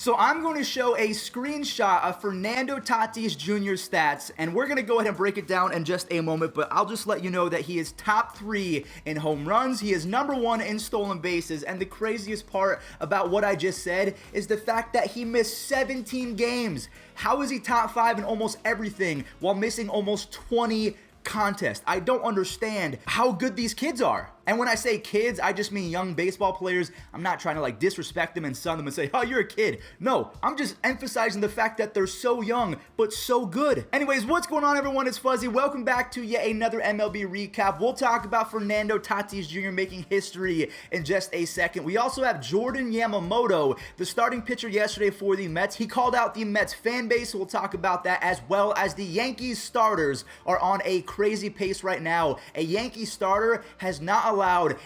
So I'm going to show a screenshot of Fernando Tatis Jr.'s stats, and we're going to go ahead and break it down in just a moment, but I'll just let you know that he is top 3 in home runs, he is number 1 in stolen bases, and the craziest part about what I just said is the fact that he missed 17 games. How is he top 5 in almost everything while missing almost 20 contests? I don't understand how good these kids are. And when I say kids, I just mean young baseball players. I'm not trying to disrespect them and sun them and say, oh, you're a kid. No, I'm just emphasizing the fact that they're so young, but so good. Anyways, what's going on, everyone? It's Fuzzy. Welcome back to yet another MLB recap. We'll talk about Fernando Tatis Jr. making history in just a second. We also have Jordan Yamamoto, the starting pitcher yesterday for the Mets. He called out the Mets fan base, so we'll talk about that, as well as the Yankees starters are on a crazy pace right now. A Yankee starter has not allowed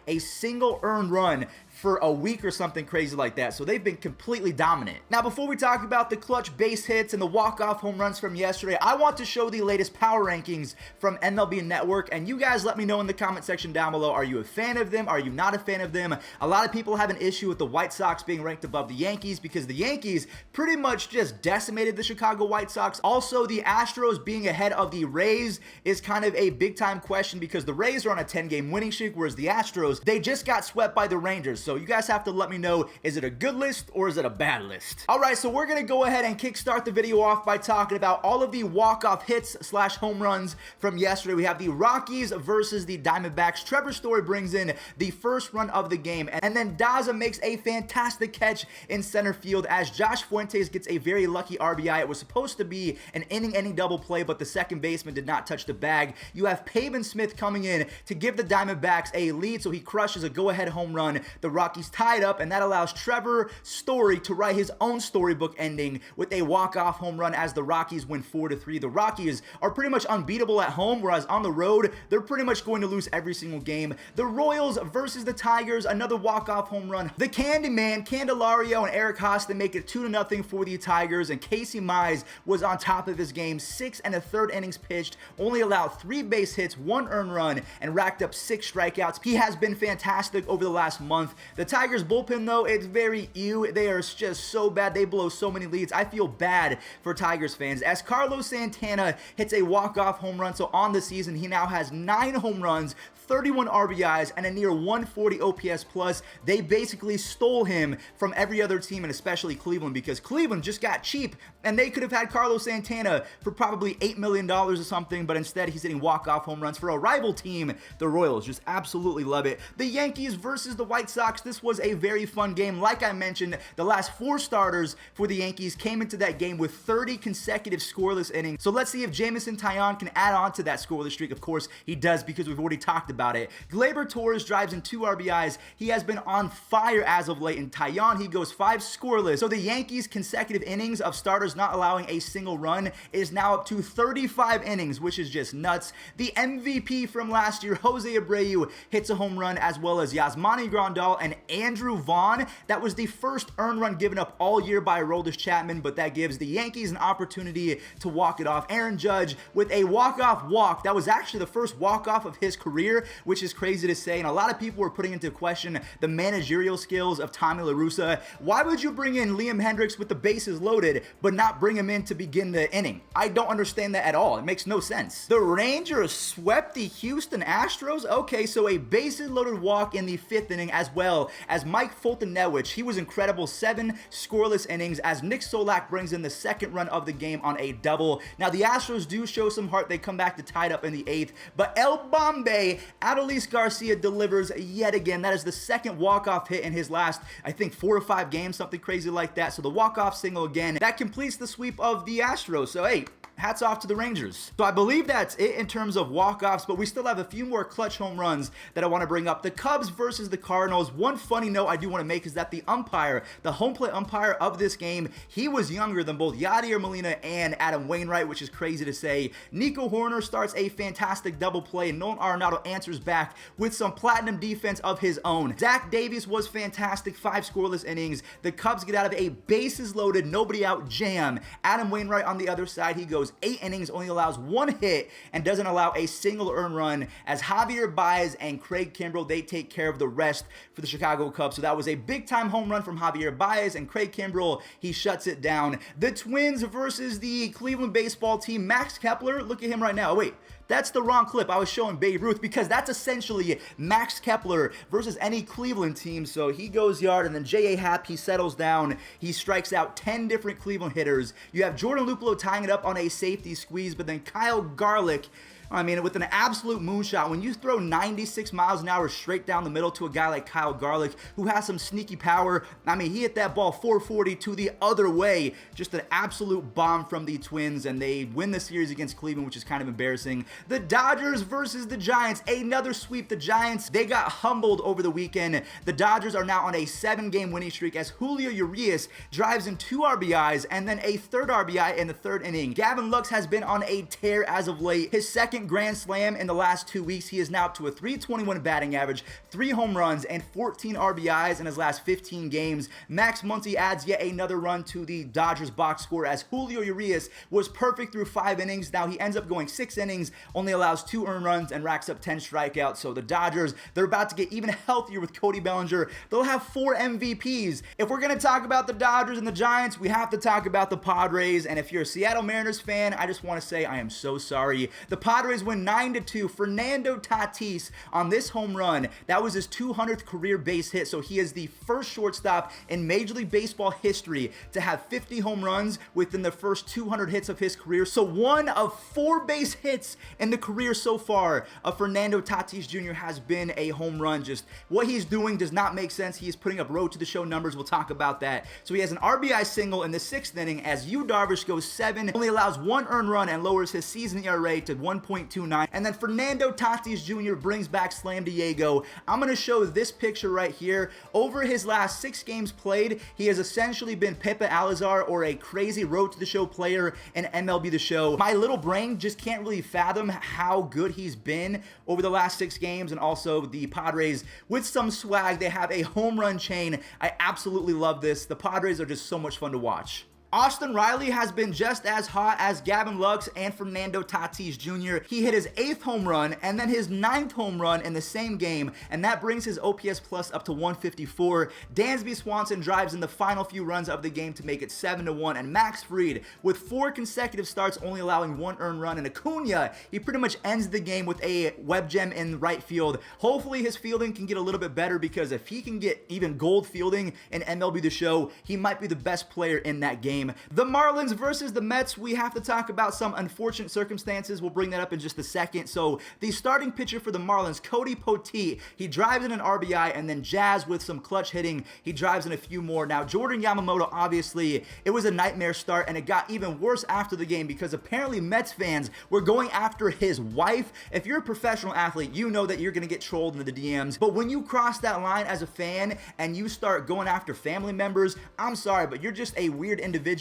a single earned run for a week or something crazy like that. So they've been completely dominant. Now, before we talk about the clutch base hits and the walk-off home runs from yesterday, I want to show the latest power rankings from MLB Network, and you guys let me know in the comment section down below. Are you a fan of them? Are you not a fan of them? A lot of people have an issue with the White Sox being ranked above the Yankees because the Yankees pretty much just decimated the Chicago White Sox. Also, the Astros being ahead of the Rays is kind of a big-time question because the Rays are on a 10-game winning streak, whereas the Astros, they just got swept by the Rangers. So you guys have to let me know, is it a good list or is it a bad list? Alright, so we're going to go ahead and kickstart the video off by talking about all of the walk-off hits / home runs from yesterday. We have the Rockies versus the Diamondbacks. Trevor Story brings in the first run of the game, and then Daza makes a fantastic catch in center field as Josh Fuentes gets a very lucky RBI. It was supposed to be an inning-ending double play, but the second baseman did not touch the bag. You have Pavin Smith coming in to give the Diamondbacks a lead, so he crushes a go-ahead home run. The Rockies tied up, and that allows Trevor Story to write his own storybook ending with a walk-off home run as the Rockies win 4-3. The Rockies are pretty much unbeatable at home, whereas on the road, they're pretty much going to lose every single game. The Royals versus the Tigers, another walk-off home run. The Candyman, Candelario, and Eric Haas, they make it 2-0 for the Tigers, and Casey Mize was on top of his game. 6 1/3 innings pitched, only allowed 3 base hits, 1 earned run, and racked up 6 strikeouts. He has been fantastic over the last month. The Tigers bullpen, though, it's very ew. They are just so bad. They blow so many leads. I feel bad for Tigers fans as Carlos Santana hits a walk-off home run. So on the season, he now has 9 home runs, 31 RBIs, and a near 140 OPS plus. They basically stole him from every other team, and especially Cleveland, because Cleveland just got cheap, and they could have had Carlos Santana for probably $8 million or something, but instead he's hitting walk-off home runs for a rival team, the Royals. Just absolutely love it. The Yankees versus the White Sox. This was a very fun game. Like I mentioned, the last 4 starters for the Yankees came into that game with 30 consecutive scoreless innings. So let's see if Jameson Taillon can add on to that scoreless streak. Of course, he does, because we've already talked about it. Gleyber Torres drives in 2 RBIs. He has been on fire as of late. And Taillon, he goes 5 scoreless. So the Yankees' consecutive innings of starters not allowing a single run is now up to 35 innings, which is just nuts. The MVP from last year, Jose Abreu, hits a home run, as well as Yasmani Grandal and Andrew Vaughn. That was the first earned run given up all year by Aroldis Chapman, but that gives the Yankees an opportunity to walk it off. Aaron Judge with a walk-off walk. That was actually the first walk-off of his career, which is crazy to say, and a lot of people were putting into question the managerial skills of Tommy La Russa. Why would you bring in Liam Hendricks with the bases loaded, but not bring him in to begin the inning? I don't understand that at all. It makes no sense. The Rangers swept the Houston Astros. Okay, so a bases loaded walk in the 5th inning, as well as Mike Fultonewicz. He was incredible. 7 scoreless innings as Nick Solak brings in the 2nd run of the game on a double. Now, the Astros do show some heart. They come back to tie it up in the 8th, but El Bombe, Adolis Garcia, delivers yet again. That is the 2nd walk-off hit in his last, I think, 4 or 5 games, something crazy like that. So the walk-off single again, that completes the sweep of the Astros. So hey, hats off to the Rangers. So I believe that's it in terms of walk-offs, but we still have a few more clutch home runs that I want to bring up. The Cubs versus the Cardinals. One funny note I do want to make is that the umpire, the home plate umpire of this game, he was younger than both Yadier Molina and Adam Wainwright, which is crazy to say. Nico Horner starts a fantastic double play, and Nolan Arenado answers back with some platinum defense of his own. Zach Davies was fantastic. 5 scoreless innings. The Cubs get out of a bases loaded, nobody out jam. Adam Wainwright on the other side, he goes goes 8 innings, only allows 1 hit, and doesn't allow a single earned run, as Javier Baez and Craig Kimbrell, they take care of the rest for the Chicago Cubs. So that was a big-time home run from Javier Baez, and Craig Kimbrell, he shuts it down. The Twins versus the Cleveland baseball team. Max Kepler, look at him right now. Wait, that's the wrong clip. I was showing Babe Ruth, because that's essentially Max Kepler versus any Cleveland team. So he goes yard, and then J.A. Happ, he settles down. He strikes out 10 different Cleveland hitters. You have Jordan Luplow tying it up on a safety squeeze, but then Kyle Garlick, I mean, with an absolute moonshot, when you throw 96 miles an hour straight down the middle to a guy like Kyle Garlick, who has some sneaky power, I mean, he hit that ball 440 to the other way. Just an absolute bomb from the Twins, and they win the series against Cleveland, which is kind of embarrassing. The Dodgers versus the Giants, another sweep. The Giants, they got humbled over the weekend. The Dodgers are now on a 7-game winning streak, as Julio Urias drives in 2 RBIs and then a 3rd RBI in the 3rd inning. Gavin Lux has been on a tear as of late. His 2nd grand slam in the last 2 weeks. He is now up to a .321 batting average, 3 home runs, and 14 RBIs in his last 15 games. Max Muncy adds yet another run to the Dodgers box score, as Julio Urias was perfect through 5 innings. Now he ends up going 6 innings, only allows 2 earned runs, and racks up 10 strikeouts. So the Dodgers, they're about to get even healthier with Cody Bellinger. They'll have 4 MVPs. If we're going to talk about the Dodgers and the Giants, we have to talk about the Padres. And if you're a Seattle Mariners fan, I just want to say I am so sorry. The Padres win 9-2. Fernando Tatis on this home run, that was his 200th career base hit, so he is the first shortstop in Major League Baseball history to have 50 home runs within the first 200 hits of his career. So 1 of 4 base hits in the career so far of Fernando Tatis Jr. has been a home run. Just what he's doing does not make sense. He is putting up road to the show numbers. We'll talk about that. So he has an RBI single in the 6th inning, as Yu Darvish goes 7, only allows 1 earned run, and lowers his season ERA to 1.29. And then Fernando Tatis Jr. brings back Slam Diego. I'm going to show this picture right here. Over his last 6 games played, he has essentially been Pepe Alazar, or a crazy road to the show player in MLB The Show. My little brain just can't really fathom how good he's been over the last 6 games. And also the Padres, with some swag, they have a home run chain. I absolutely love this. The Padres are just so much fun to watch. Austin Riley has been just as hot as Gavin Lux and Fernando Tatis Jr. He hit his 8th home run and then his 9th home run in the same game, and that brings his OPS plus up to 154. Dansby Swanson drives in the final few runs of the game to make it 7-1, and Max Fried, with 4 consecutive starts, only allowing 1 earned run. And Acuna, he pretty much ends the game with a web gem in right field. Hopefully his fielding can get a little bit better, because if he can get even gold fielding in MLB The Show, he might be the best player in that game. The Marlins versus the Mets, we have to talk about some unfortunate circumstances. We'll bring that up in just a second. So the starting pitcher for the Marlins, Cody Poteet, he drives in an RBI, and then Jazz, with some clutch hitting, he drives in a few more. Now Jordan Yamamoto, obviously it was a nightmare start, and it got even worse after the game, because apparently Mets fans were going after his wife. If you're a professional athlete, you know that you're going to get trolled in the DMs, but when you cross that line as a fan and you start going after family members, I'm sorry, but you're just a weird individual,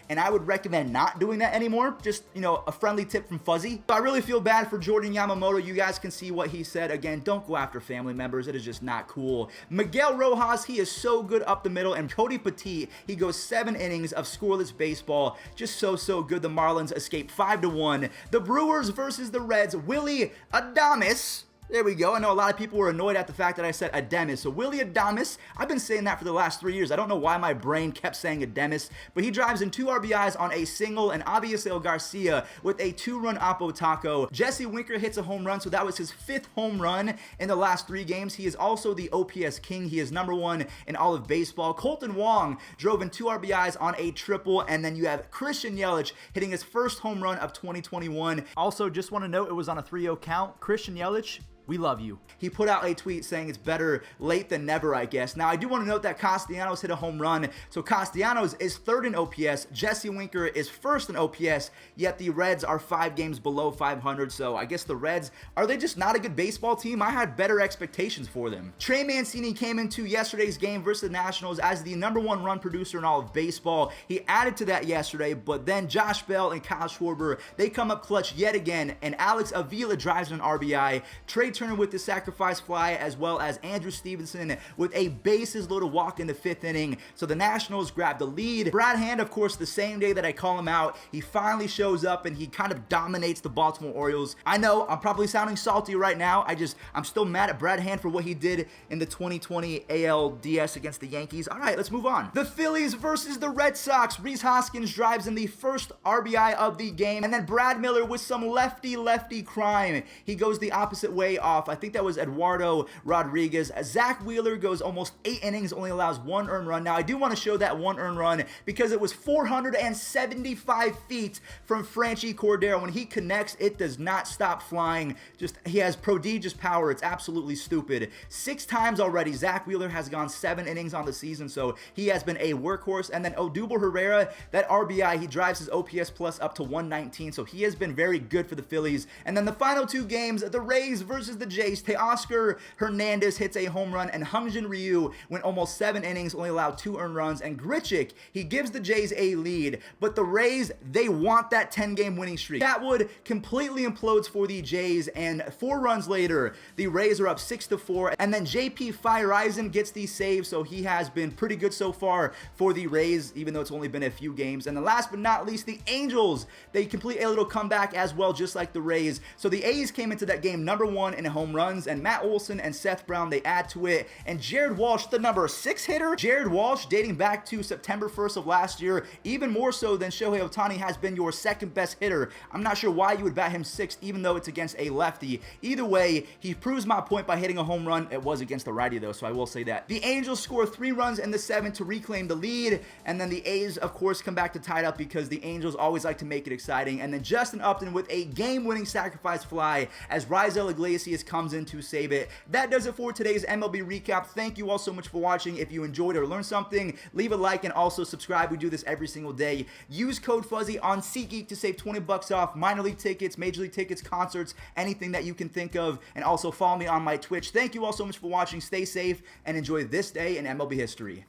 and I would recommend not doing that anymore. Just, you know, a friendly tip from Fuzzy. So I really feel bad for Jordan Yamamoto. You guys can see what he said. Again, don't go after family members. It is just not cool. Miguel Rojas, he is so good up the middle, and Cody Poteet, he goes 7 innings of scoreless baseball. Just so good. The Marlins escape 5-1. The Brewers versus the Reds, Willy Adames. There we go. I know a lot of people were annoyed at the fact that I said Adames. So Willy Adames, I've been saying that for the last 3 years. I don't know why my brain kept saying Adames, but he drives in 2 RBIs on a single, and Avisail Garcia with a 2-run Oppo Taco. Jesse Winker hits a home run, so that was his 5th home run in the last 3 games. He is also the OPS king. He is #1 in all of baseball. Colton Wong drove in 2 RBIs on a triple, and then you have Christian Yelich hitting his first home run of 2021. Also, just want to note, it was on a 3-0 count. Christian Yelich, we love you. He put out a tweet saying it's better late than never, I guess. Now, I do want to note that Castellanos hit a home run. So Castellanos is 3rd in OPS. Jesse Winker is 1st in OPS, yet the Reds are 5 games below 500. So I guess the Reds, are they just not a good baseball team? I had better expectations for them. Trey Mancini came into yesterday's game versus the Nationals as the #1 run producer in all of baseball. He added to that yesterday, but then Josh Bell and Kyle Schwarber, they come up clutch yet again, and Alex Avila drives an RBI. Trey Turner with the sacrifice fly, as well as Andrew Stevenson with a bases-loaded walk in the 5th inning. So the Nationals grab the lead. Brad Hand, of course, the same day that I call him out, he finally shows up and he kind of dominates the Baltimore Orioles. I know I'm probably sounding salty right now. I'm still mad at Brad Hand for what he did in the 2020 ALDS against the Yankees. All right, let's move on. The Phillies versus the Red Sox. Rhys Hoskins drives in the first RBI of the game, and then Brad Miller with some lefty crime. He goes the opposite way off. I think that was Eduardo Rodriguez. Zach Wheeler goes almost 8 innings, only allows 1 earned run. Now, I do want to show that 1 earned run because it was 475 feet from Franchy Cordero. When he connects, it does not stop flying. He has prodigious power. It's absolutely stupid. 6 times already, Zach Wheeler has gone 7 innings on the season, so he has been a workhorse. And then Odubel Herrera, that RBI, he drives his OPS plus up to 119, so he has been very good for the Phillies. And then the final 2 games, the Rays versus the Jays. Teoscar Hernandez hits a home run, and Hyunjin Ryu went almost 7 innings, only allowed 2 earned runs. And Grichuk, he gives the Jays a lead, but the Rays, they want that 10-game winning streak. That would completely implodes for the Jays, and 4 runs later, the Rays are up 6-4, and then JP Feyereisen gets the save, so he has been pretty good so far for the Rays, even though it's only been a few games. And then last but not least, the Angels, they complete a little comeback as well, just like the Rays. So the A's came into that game #1 in home runs, and Matt Olson and Seth Brown, they add to it. And Jared Walsh, the number 6 hitter, Jared Walsh, dating back to September 1st of last year, even more so than Shohei Ohtani, has been your 2nd best hitter. I'm not sure why you would bat him 6th, even though it's against a lefty. Either way, he proves my point by hitting a home run. It was against the righty though, so I will say that. The Angels score 3 runs in the 7th to reclaim the lead, and then the A's, of course, come back to tie it up because the Angels always like to make it exciting. And then Justin Upton with a game-winning sacrifice fly as Raisel Iglesias comes in to save it. That does it for today's MLB recap. Thank you all so much for watching. If you enjoyed or learned something, leave a like and also subscribe. We do this every single day. Use code Fuzzy on SeatGeek to save 20 bucks off minor league tickets, major league tickets, concerts, anything that you can think of. And also follow me on my Twitch. Thank you all so much for watching. Stay safe and enjoy this day in MLB history.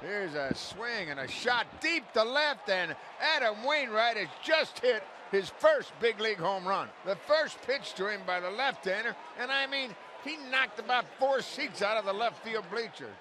Here's a swing and a shot deep to left, and Adam Wainwright has just hit his first big league home run. The first pitch to him by the left-hander, and I mean, he knocked about 4 seats out of the left field bleachers.